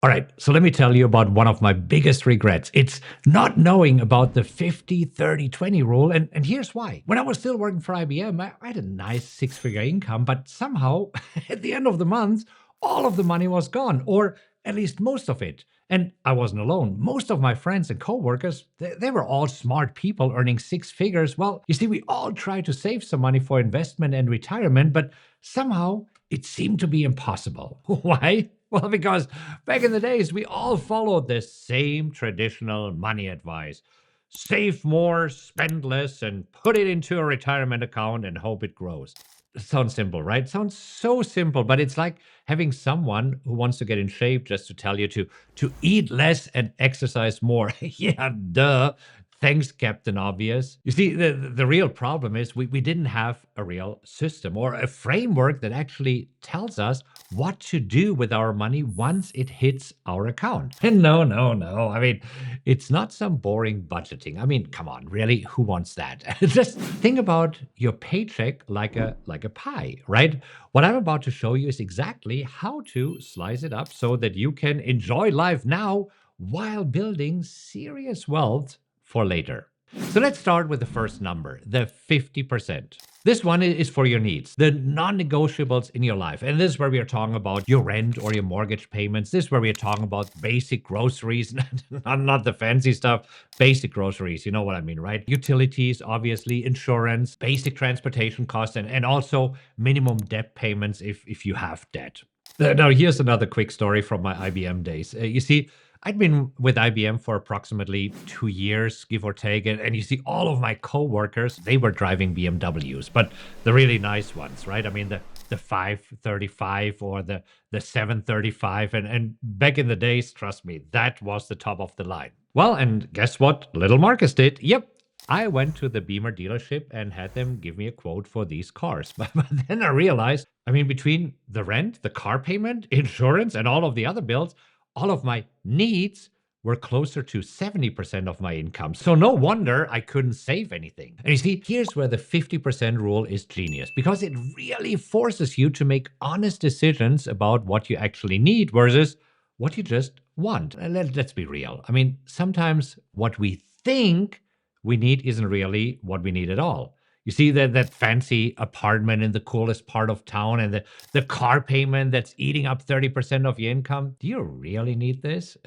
All right, so let me tell you about one of my biggest regrets. It's not knowing about the 50-30-20 rule. And here's why. When I was still working for IBM, I had a nice six-figure income, but somehow at the end of the month, all of the money was gone, or at least most of it. And I wasn't alone. Most of my friends and coworkers, they were all smart people earning six figures. Well, you see, we all tried to save some money for investment and retirement, but somehow it seemed to be impossible. Why? Well, because back in the days, we all followed the same traditional money advice: save more, spend less, and put it into a retirement account and hope it grows. Sounds simple, right? Sounds so simple, but it's like having someone who wants to get in shape just to tell you to eat less and exercise more. Yeah, duh. Thanks, Captain Obvious. You see, the real problem is we didn't have a real system or a framework that actually tells us what to do with our money once it hits our account. And no, no, no. I mean, it's not some boring budgeting. I mean, come on, really? Who wants that? Just think about your paycheck like a pie, right? What I'm about to show you is exactly how to slice it up so that you can enjoy life now while building serious wealth for later. So let's start with the first number, the 50%. This one is for your needs, the non-negotiables in your life. And this is where we are talking about your rent or your mortgage payments. This is where we are talking about basic groceries, not the fancy stuff, basic groceries. You know what I mean, right? Utilities, obviously, insurance, basic transportation costs, and also minimum debt payments if you have debt. Now, here's another quick story from my IBM days. You see, I'd been with IBM for approximately 2 years, give or take. And you see, all of my coworkers, they were driving BMWs, but the really nice ones, right? I mean, the 535 or the 735. And back in the days, trust me, that was the top of the line. Well, and guess what? Little Marcus did. Yep. I went to the Beamer dealership and had them give me a quote for these cars. But then I realized, I mean, between the rent, the car payment, insurance, and all of the other bills, all of my needs were closer to 70% of my income. So no wonder I couldn't save anything. And you see, here's where the 50% rule is genius, because it really forces you to make honest decisions about what you actually need versus what you just want. And let's be real. I mean, sometimes what we think we need isn't really what we need at all. You see that fancy apartment in the coolest part of town and the car payment that's eating up 30% of your income. Do you really need this?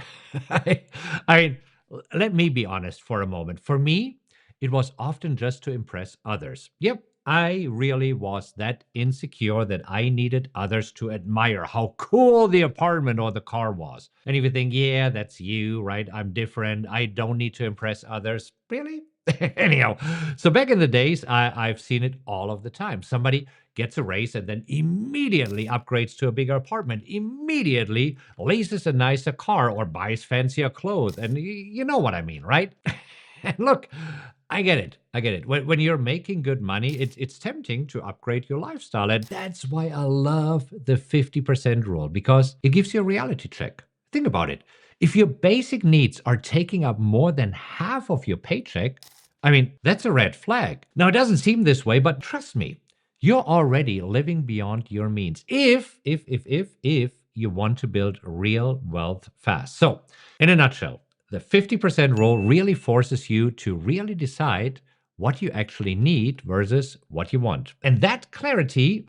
I, I mean, let me be honest for a moment. For me, it was often just to impress others. Yep, I really was that insecure that I needed others to admire how cool the apartment or the car was. And if you think, yeah, that's you, right? I'm different. I don't need to impress others. Really? Anyhow, so back in the days, I've seen it all of the time. Somebody gets a raise and then immediately upgrades to a bigger apartment, immediately leases a nicer car or buys fancier clothes. And you know what I mean, right? And look, I get it. I get it. When you're making good money, it's tempting to upgrade your lifestyle. And that's why I love the 50% rule, because it gives you a reality check. Think about it. If your basic needs are taking up more than half of your paycheck, I mean, that's a red flag. Now, it doesn't seem this way, but trust me, you're already living beyond your means if you want to build real wealth fast. So, in a nutshell, the 50% rule really forces you to really decide what you actually need versus what you want. And that clarity,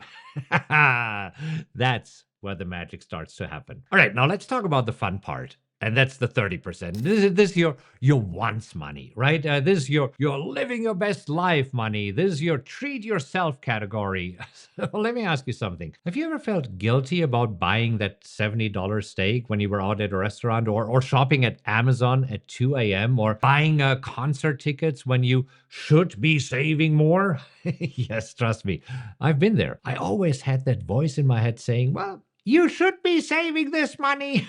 that's where the magic starts to happen. All right, now let's talk about the fun part. And that's the 30%. This is your wants money, right? This is your living your best life money. This is your treat yourself category. So let me ask you something. Have you ever felt guilty about buying that $70 steak when you were out at a restaurant, or shopping at Amazon at 2 a.m., or buying concert tickets when you should be saving more? Yes, trust me. I've been there. I always had that voice in my head saying, well, you should be saving this money.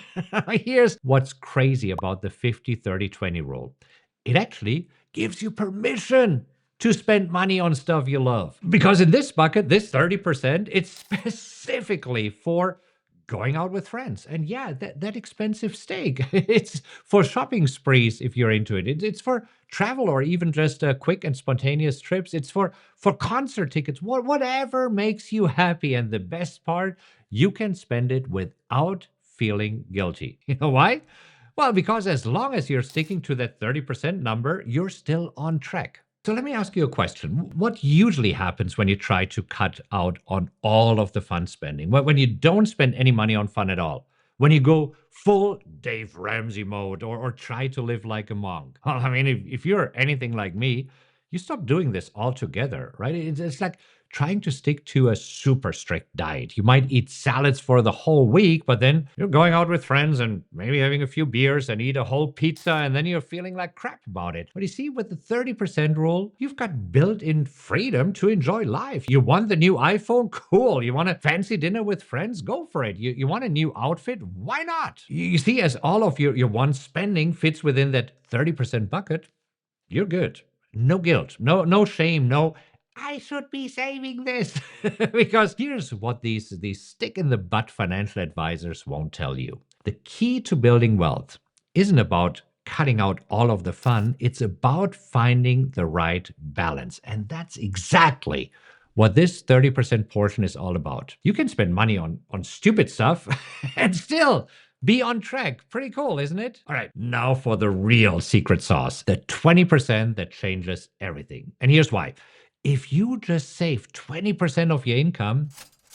Here's what's crazy about the 50-30-20 rule. It actually gives you permission to spend money on stuff you love. Because in this bucket, this 30%, it's specifically for going out with friends. And yeah, that expensive steak. It's for shopping sprees if you're into it. It's for travel or even just quick and spontaneous trips. It's for concert tickets, whatever makes you happy. And the best part, you can spend it without feeling guilty. You know why? Well, because as long as you're sticking to that 30% number, you're still on track. So let me ask you a question. What usually happens when you try to cut out on all of the fun spending? When you don't spend any money on fun at all? When you go full Dave Ramsey mode or try to live like a monk? Well, I mean, if you're anything like me, you stop doing this altogether, right? It's like trying to stick to a super strict diet. You might eat salads for the whole week, but then you're going out with friends and maybe having a few beers and eat a whole pizza, and then you're feeling like crap about it. But you see, with the 30% rule, you've got built in freedom to enjoy life. You want the new iPhone? Cool. You want a fancy dinner with friends? Go for it. You want a new outfit? Why not? You see, as all of your one spending fits within that 30% bucket, you're good. No guilt, no shame, no I should be saving this. Because here's what these stick in the butt financial advisors won't tell you. The key to building wealth isn't about cutting out all of the fun, it's about finding the right balance. And that's exactly what this 30% portion is all about. You can spend money on stupid stuff and still be on track. Pretty cool, isn't it? All right, now for the real secret sauce, the 20% that changes everything. And here's why. If you just save 20% of your income,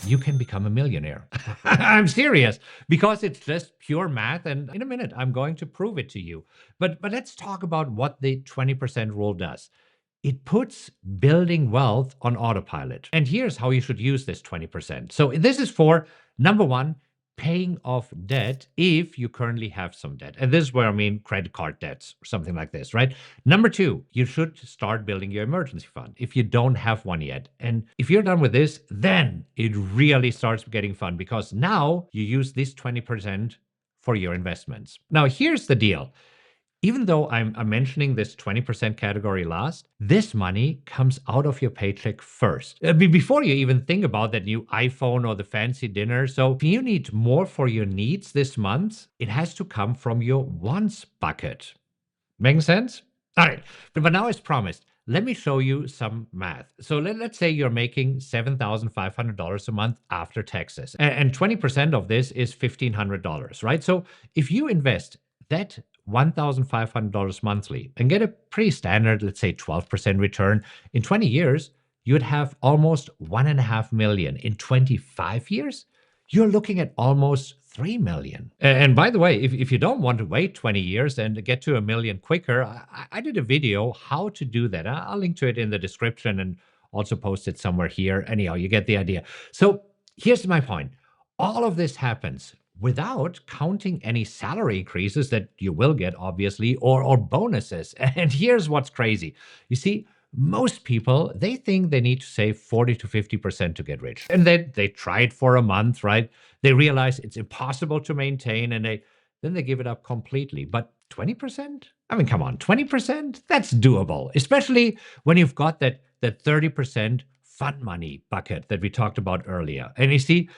you can become a millionaire. I'm serious, because it's just pure math. And in a minute, I'm going to prove it to you. But let's talk about what the 20% rule does. It puts building wealth on autopilot. And here's how you should use this 20%. So this is for number one, paying off debt if you currently have some debt. And this is where I mean credit card debts or something like this, right? Number two, you should start building your emergency fund if you don't have one yet. And if you're done with this, then it really starts getting fun, because now you use this 20% for your investments. Now, here's the deal. Even though I'm mentioning this 20% category last, this money comes out of your paycheck first, before you even think about that new iPhone or the fancy dinner. So if you need more for your needs this month, it has to come from your wants bucket. Making sense? All right. But now, as promised, let me show you some math. So let's say you're making $7,500 a month after taxes, and 20% of this is $1,500, right? So if you invest that $1,500 monthly and get a pretty standard, let's say 12% return, in 20 years, you'd have almost 1.5 million. In 25 years, you're looking at almost 3 million. And by the way, if you don't want to wait 20 years and get to a million quicker, I did a video how to do that. I'll link to it in the description and also post it somewhere here. Anyhow, you get the idea. So here's my point. All of this happens without counting any salary increases that you will get, obviously, or bonuses. And here's what's crazy. You see, most people, they think they need to save 40 to 50% to get rich. And then they try it for a month, right? They realize it's impossible to maintain, and then they give it up completely. But 20%? I mean, come on, 20%? That's doable, especially when you've got that 30% fun money bucket that we talked about earlier. And you see,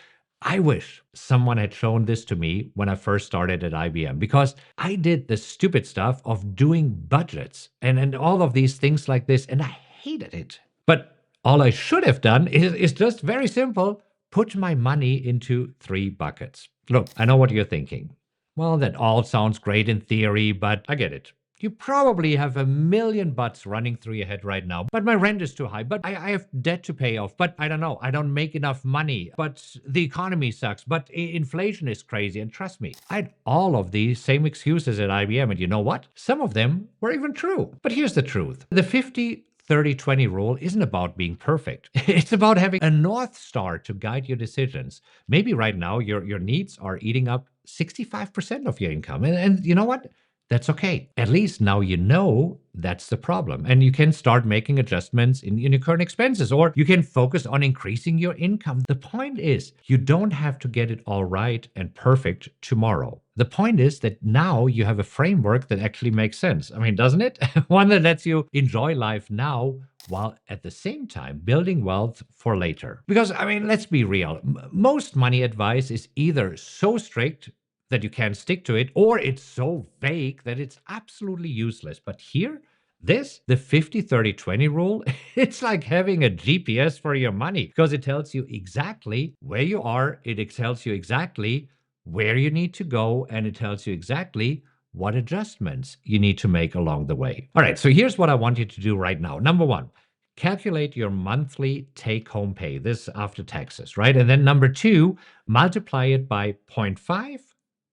I wish someone had shown this to me when I first started at IBM, because I did the stupid stuff of doing budgets and all of these things like this, and I hated it. But all I should have done is just very simple, put my money into 3 buckets. Look, I know what you're thinking. Well, that all sounds great in theory, but I get it. You probably have a million buts running through your head right now. But my rent is too high. But I have debt to pay off. But I don't know. I don't make enough money. But the economy sucks. But inflation is crazy. And trust me, I had all of these same excuses at IBM. And you know what? Some of them were even true. But here's the truth. The 50-30-20 rule isn't about being perfect. It's about having a North Star to guide your decisions. Maybe right now your needs are eating up 65% of your income. And you know what? That's okay. At least now you know that's the problem. And you can start making adjustments in your current expenses, or you can focus on increasing your income. The point is, you don't have to get it all right and perfect tomorrow. The point is that now you have a framework that actually makes sense. I mean, doesn't it? One that lets you enjoy life now while at the same time building wealth for later. Because, I mean, let's be real. Most money advice is either so strict that you can't stick to it, or it's so vague that it's absolutely useless. But here, the 50-30-20 rule, it's like having a GPS for your money, because it tells you exactly where you are. It tells you exactly where you need to go, and it tells you exactly what adjustments you need to make along the way. All right, so here's what I want you to do right now. Number one, calculate your monthly take home pay, this after taxes, right? And then number two, multiply it by zero point 0.5, zero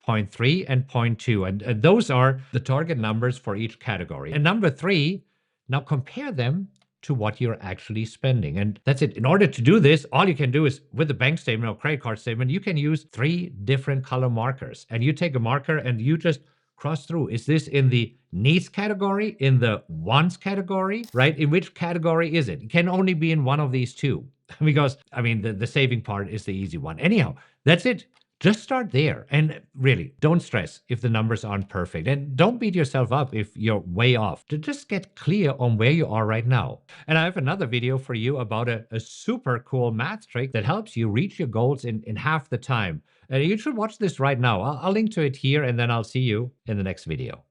point 0.3, and zero point 0.2. And those are the target numbers for each category. And number three, now compare them to what you're actually spending. And that's it. In order to do this, all you can do is with the bank statement or credit card statement, you can use 3 different color markers. And you take a marker and you just cross through. Is this in the needs category, in the wants category, right? In which category is it? It can only be in one of these two because, I mean, the saving part is the easy one. Anyhow, that's it. Just start there. And really, don't stress if the numbers aren't perfect. And don't beat yourself up if you're way off. Just get clear on where you are right now. And I have another video for you about a super cool math trick that helps you reach your goals in half the time. And you should watch this right now. I'll link to it here, and then I'll see you in the next video.